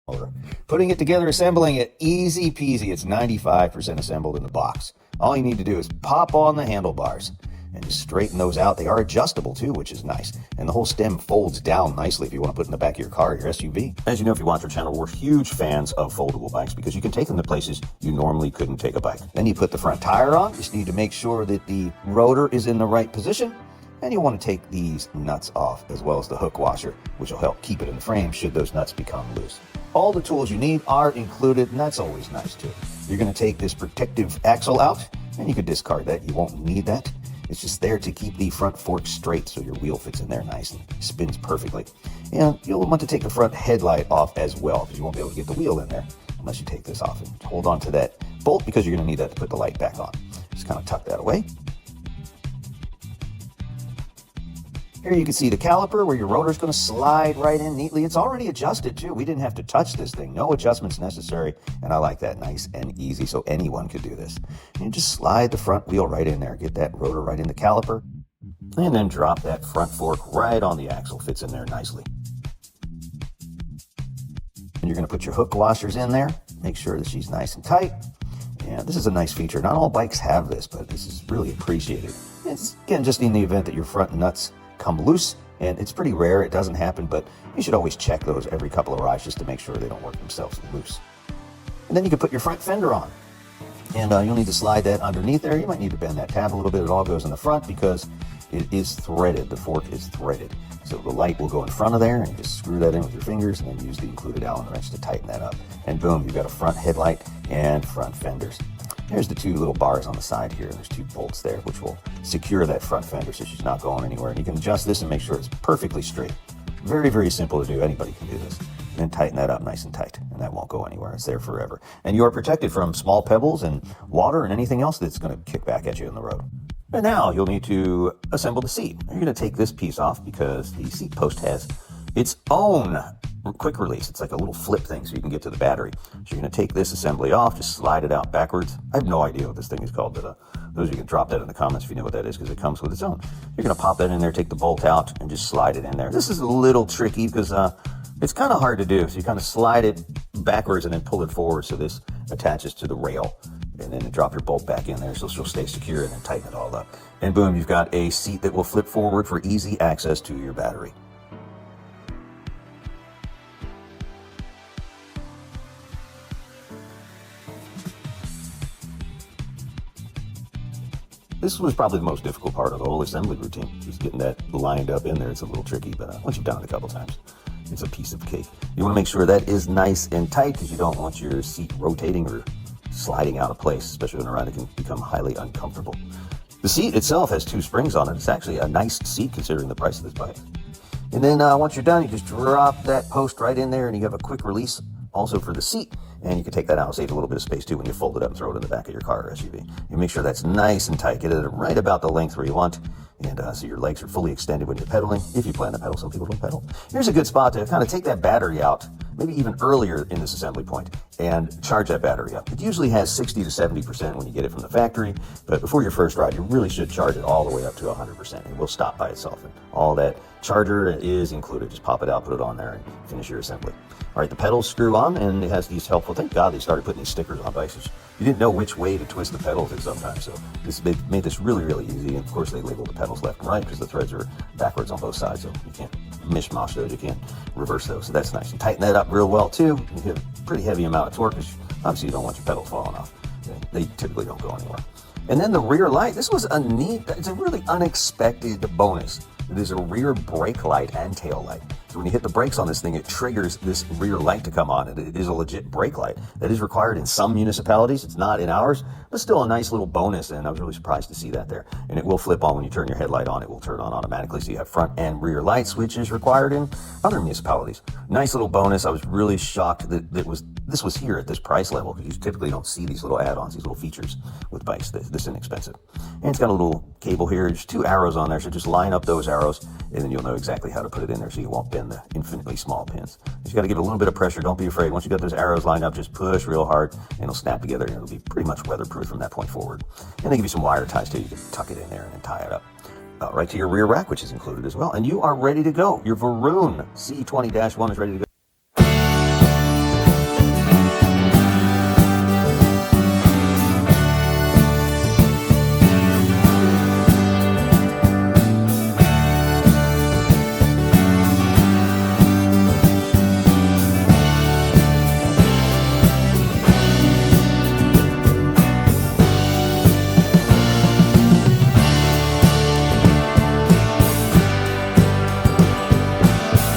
motor. Putting it together, assembling it, easy peasy. It's 95% assembled in the box. All you need to do is pop on the handlebars and just straighten those out. They are adjustable too, which is nice. And the whole stem folds down nicely if you want to put it in the back of your car or your SUV. As you know, if you watch our channel, we're huge fans of foldable bikes because you can take them to places you normally couldn't take a bike. Then you put the front tire on. You just need to make sure that the rotor is in the right position. And you want to take these nuts off as well as the hook washer, which will help keep it in the frame should those nuts become loose. All the tools you need are included, and that's always nice too. You're going to take this protective axle out, and you can discard that. You won't need that. It's just there to keep the front fork straight so your wheel fits in there nice and spins perfectly. And you'll want to take the front headlight off as well because you won't be able to get the wheel in there unless you take this off and hold on to that bolt because you're going to need that to put the light back on. Just kind of tuck that away. Here you can see the caliper where your rotor is going to slide right in neatly. It's already adjusted too. We didn't have to touch this thing. No adjustments necessary. And I like that, nice and easy, so anyone could do this. And just slide the front wheel right in there. Get that rotor right in the caliper. And then drop that front fork right on the axle. Fits in there nicely. And you're going to put your hook washers in there. Make sure that she's nice and tight. And this is a nice feature. Not all bikes have this, but this is really appreciated. It's, again, just in the event that your front nuts come loose, and it's pretty rare, it doesn't happen, but you should always check those every couple of rides just to make sure they don't work themselves loose. And then you can put your front fender on, and you'll need to slide that underneath there. You might need to bend that tab a little bit. It all goes in the front because it is threaded. The fork is threaded, so the light will go in front of there, and you just screw that in with your fingers and then use the included Allen wrench to tighten that up, and boom, you've got a front headlight and front fenders. There's the two little bars on the side here. There's two bolts there, which will secure that front fender so she's not going anywhere. And you can adjust this and make sure it's perfectly straight. Very, very simple to do. Anybody can do this. And then tighten that up nice and tight, and that won't go anywhere. It's there forever. And you are protected from small pebbles and water and anything else that's going to kick back at you in the road. And now you'll need to assemble the seat. You're going to take this piece off because the seat post has its own quick release. It's like a little flip thing so you can get to the battery. So you're going to take this assembly off, just slide it out backwards. I have no idea what this thing is called, but those of you can drop that in the comments if you know what that is because it comes with its own. You're going to pop that in there, take the bolt out, and just slide it in there. This is a little tricky because it's kind of hard to do. So you kind of slide it backwards and then pull it forward so this attaches to the rail. And then drop your bolt back in there so she'll stay secure, and then tighten it all up. And boom, you've got a seat that will flip forward for easy access to your battery. This was probably the most difficult part of the whole assembly routine, just getting that lined up in there. It's a little tricky, but once you've done it a couple times, it's a piece of cake. You want to make sure that is nice and tight because you don't want your seat rotating or sliding out of place, especially when a ride, it can become highly uncomfortable. The seat itself has two springs on it. It's actually a nice seat considering the price of this bike. And then once you're done, you just drop that post right in there, and you have a quick release also for the seat. And you can take that out, save a little bit of space too when you fold it up and throw it in the back of your car or SUV. You make sure that's nice and tight. Get it right about the length where you want. And so your legs are fully extended when you're pedaling, if you plan to pedal. Some people don't pedal. Here's a good spot to kind of take that battery out, maybe even earlier in this assembly point, and charge that battery up. It usually has 60 to 70% when you get it from the factory, but before your first ride, you really should charge it all the way up to 100%. It will stop by itself, and all that charger is included. Just pop it out, put it on there, and finish your assembly. All right, the pedals screw on, and it has these helpful, thank God they started putting these stickers on bikes. You didn't know which way to twist the pedals in sometimes, so they've made this really, really easy. And of course, they label the pedals left and right because the threads are backwards on both sides, so you can't mishmash those, you can't reverse those. So that's nice. And tighten that up real well too. You get a pretty heavy amount of torque because obviously you don't want your pedals falling off. They typically don't go anywhere. And then the rear light. This was it's a really unexpected bonus. It is a rear brake light and tail light. So when you hit the brakes on this thing, it triggers this rear light to come on. It is a legit brake light. That is required in some municipalities. It's not in ours, but still a nice little bonus, and I was really surprised to see that there. And it will flip on when you turn your headlight on. It will turn on automatically, so you have front and rear lights, which is required in other municipalities. Nice little bonus. I was really shocked that this was here at this price level, because you typically don't see these little add-ons, these little features with bikes this inexpensive. And it's got a little cable here. There's two arrows on there, so just line up those arrows, and then you'll know exactly how to put it in there so you won't bend the infinitely small pins. You got to give it a little bit of pressure. Don't be afraid. Once you got those arrows lined up, just push real hard, and it'll snap together, and it'll be pretty much weatherproof from that point forward. And they give you some wire ties too. You can tuck it in there and then tie it up. Right to your rear rack, which is included as well. And you are ready to go. Your Varun C20-1 is ready to go.